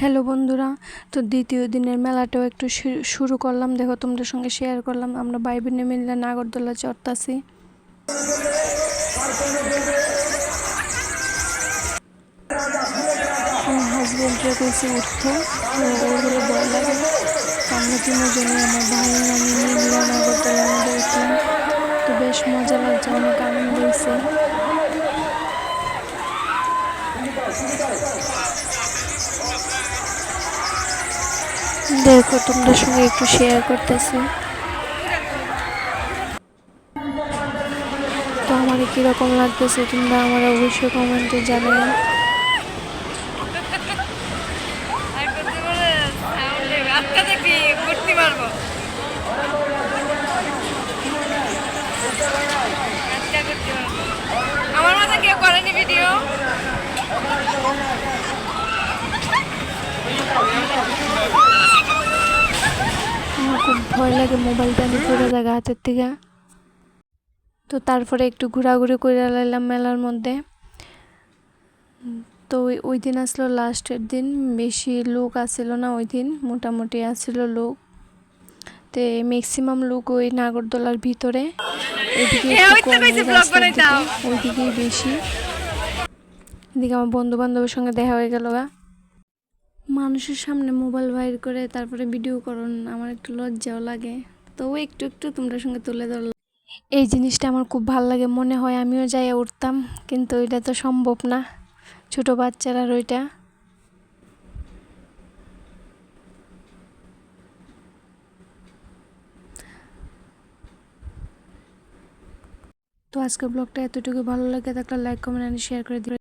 Hello বন্ধুরা, তো দ্বিতীয় দিনের মেলাটাও একটু শুরু করলাম। দেখো, তোমাদের সঙ্গে শেয়ার করলাম। আমরা ভাই বোনে মিলে নাগরদোলা চড়তাছি। আমার হাজব্যান্ডরা কইছে উঠতে, তো ওর বলে ভয় লাগে। তো আমরা তিনজনে, আমার ভাই আর আমি মিলে নাগরদোলার মধ্যে উঠলাম। তো বেশ মজা লাগছে, অনেক আনন্দ হয়েছে। দেখো, তোমাদের সঙ্গে একটু শেয়ার করতেছি। তো আমার কীরকম লাগতেছে তোমরা আমার অবশ্যই কমেন্টে জানাই। আমার মতো কেউ করেনি ভিডিও। আমার খুব ভয় লাগে মোবাইলটা আমি পড়ে জায়গা হাতের থেকে। তো তারপরে একটু ঘোরাঘুরি করে লাইলাম মেলার মধ্যে। তো ওই দিন আসলো লাস্টের দিন, বেশি লোক আসছিল না ওই দিন, মোটামুটি আসছিল লোক। তো ম্যাক্সিমাম লোক ওই নাগরদোলার ভিতরে, এদিকে একটু কম, ওই রাস্তার দিকে ওইদিকেই বেশি। এদিকে আমার বন্ধু বান্ধবের সঙ্গে দেখা হয়ে গেল। মানুষের সামনে মোবাইল বাইর করে তারপরে ভিডিও করুন, আমার একটু লজ্জাও লাগে। তো একটু একটু তোমরা সঙ্গে তুলে ধরলাম। এই জিনিসটা আমার খুব ভালো লাগে, মনে হয় আমিও যাই উঠতাম, কিন্তু এটা তো সম্ভব না, ছোট বাচ্চারা ওইটা। তো আজকের ব্লগটা এতটুকু, ভালো লাগে থাকলে লাইক কমেন্ট এন্ড শেয়ার করে দিবেন।